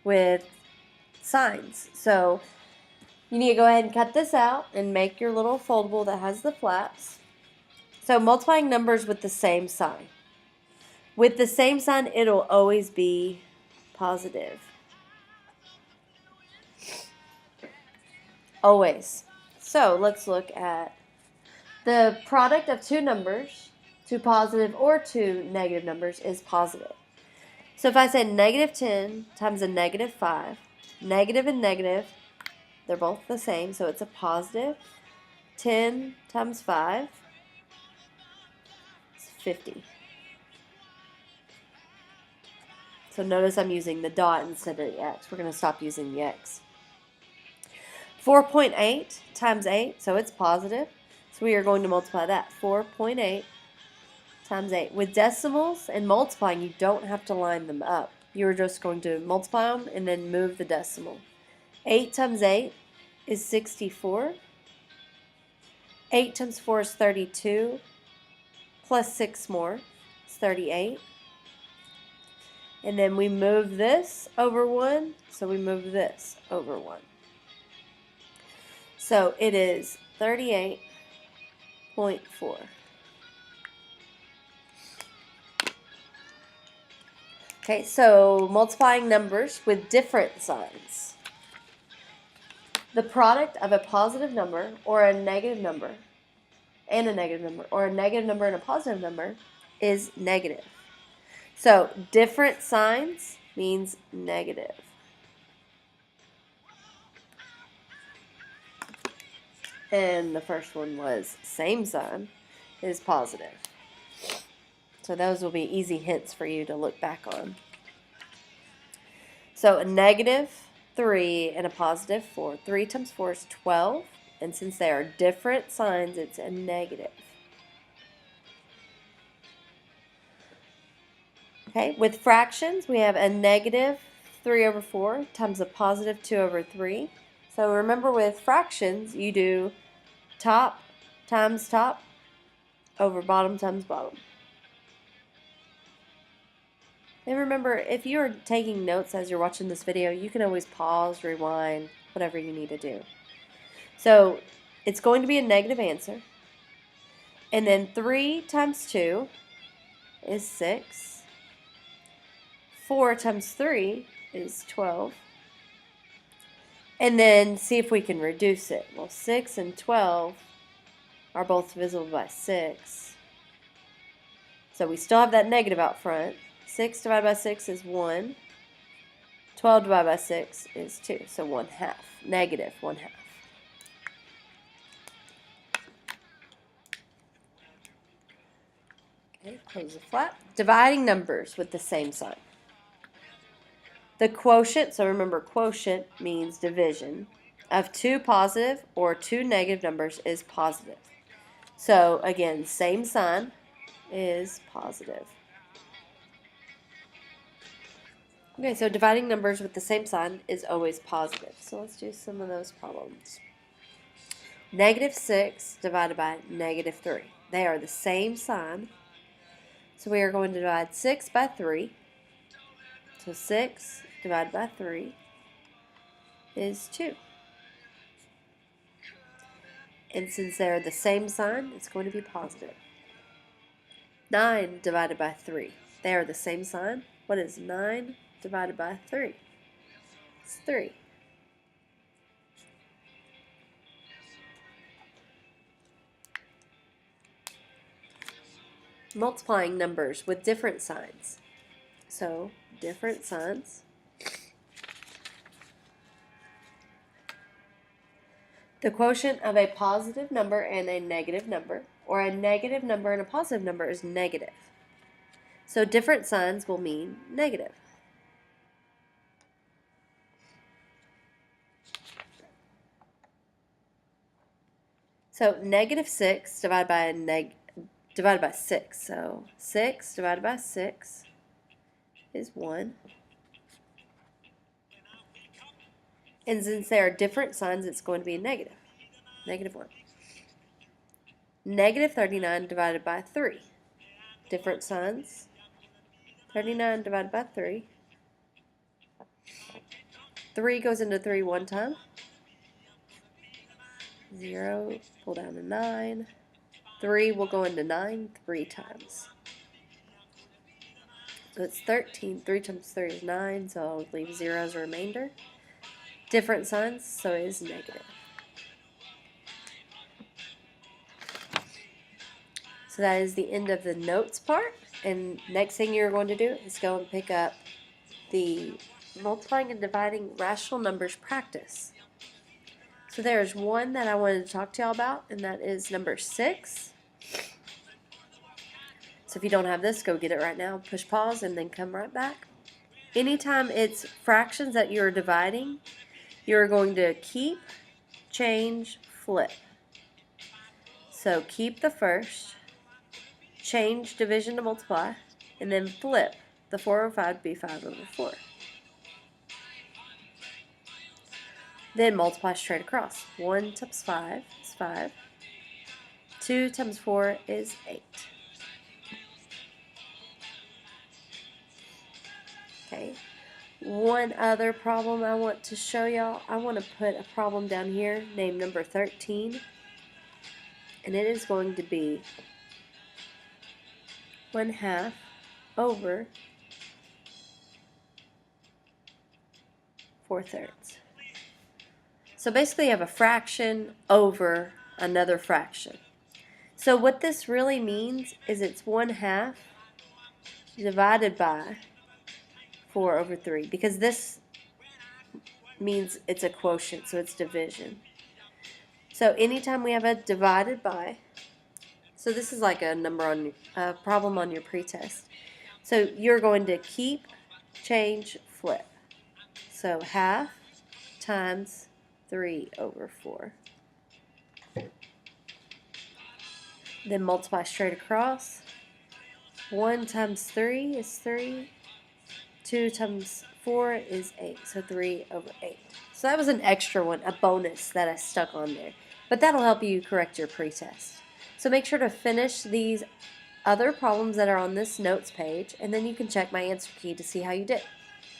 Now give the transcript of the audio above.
with signs. So you need to go ahead and cut this out and make your little foldable that has the flaps. So multiplying numbers with the same sign. With the same sign, it'll always be positive. Always. So let's look at the product of two numbers, two positive or two negative numbers, is positive. So if I say negative 10 times a negative 5, negative and negative, they're both the same, so it's a positive. 10 times 5 is 50. So notice I'm using the dot instead of the x. We're going to stop using the x. 4.8 times 8, so it's positive. So we are going to multiply that. 4.8 times 8. With decimals and multiplying, you don't have to line them up. You're just going to multiply them and then move the decimal. 8 times 8 is 64. 8 times 4 is 32. Plus 6 more is 38. And then we move this over 1, so we move this over 1. So it is 38.4. Okay, so multiplying numbers with different signs. The product of a positive number or a negative number and a negative number, or a negative number and a positive number, is negative. So different signs means negative. And the first one was same sign is positive. So those will be easy hints for you to look back on. So a negative 3 and a positive 4. 3 times 4 is 12. And since they are different signs, it's a negative. Okay, with fractions, we have a negative 3 over 4 times a positive 2 over 3. So remember, with fractions, you do top times top over bottom times bottom. And remember, if you're taking notes as you're watching this video, you can always pause, rewind, whatever you need to do. So it's going to be a negative answer. And then 3 times 2 is 6. 4 times 3 is 12. And then see if we can reduce it. Well, 6 and 12 are both divisible by 6. So we still have that negative out front. 6 divided by 6 is 1. 12 divided by 6 is 2. So 1/2. Negative 1/2. Okay, close the flap. Dividing numbers with the same sign. The quotient, so remember, quotient means division, of two positive or two negative numbers is positive. So again, same sign is positive. Okay, so dividing numbers with the same sign is always positive. So let's do some of those problems. Negative 6 divided by negative 3. They are the same sign. So we are going to divide 6 by 3. So 6 divided by 3 is 2. And since they're the same sign, it's going to be positive. 9 divided by 3. They are the same sign. What is 9 divided by 3? It's 3. Multiplying numbers with different signs. So, different signs. The quotient of a positive number and a negative number, or a negative number and a positive number, is negative. So different signs will mean negative. So negative 6 divided by 6. So 6 divided by 6 is 1. And since there are different signs, it's going to be a negative. Negative 1. Negative 39 divided by 3. Different signs. 39 divided by 3 3 goes into 3 one time. 0, pull down to 9. 3 will go into 9 3 times. So it's 13. 3 times 3 is 9, so I'll leave 0 as a remainder. Different signs, so it is negative. So that is the end of the notes part. And next thing you're going to do is go and pick up the multiplying and dividing rational numbers practice. So there's one that I wanted to talk to y'all about, and that is number 6. So if you don't have this, go get it right now. Push pause and then come right back. Anytime it's fractions that you're dividing, you're going to keep, change, flip. So keep the first, change division to multiply, and then flip. The 4 over 5 would be 5 over 4. Then multiply straight across. 1 times 5 is 5. 2 times 4 is 8. Okay. One other problem I want to show y'all. I want to put a problem down here named number 13. And it is going to be 1/2 over 4/3. So basically you have a fraction over another fraction. So what this really means is it's 1/2 divided by 4 over 3, because this means it's a quotient, so it's division. So anytime we have a divided by, so this is like a number on a problem on your pretest. So you're going to keep, change, flip. So 1/2 times 3 over 4. Then multiply straight across. 1 times 3 is 3. 2 times 4 is 8. So 3 over 8. So that was an extra one, a bonus that I stuck on there. But that'll help you correct your pretest. So make sure to finish these other problems that are on this notes page, and then you can check my answer key to see how you did.